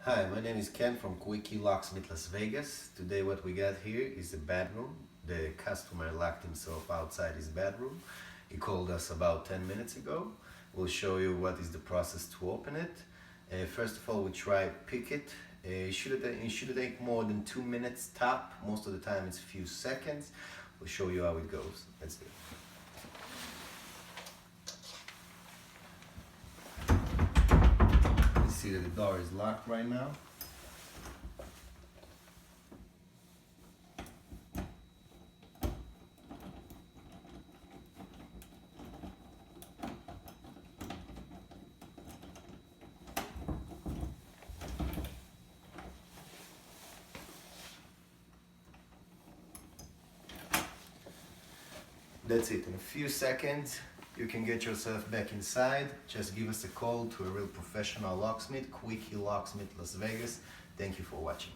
Hi, my name is Ken from Key Locksmith Las Vegas. Today what we got here is a bedroom. The customer locked himself outside his bedroom. He called us about 10 minutes ago. We'll show you what is the process to open it. First of all, we try pick it. It should take more than 2 minutes top. Most of the time it's a few seconds. We'll show you how it goes. Let's do it. See that the door is locked right now. That's it. In a few seconds you can get yourself back inside. Just give us a call to a real professional locksmith, Key Locksmith Las Vegas. Thank you for watching.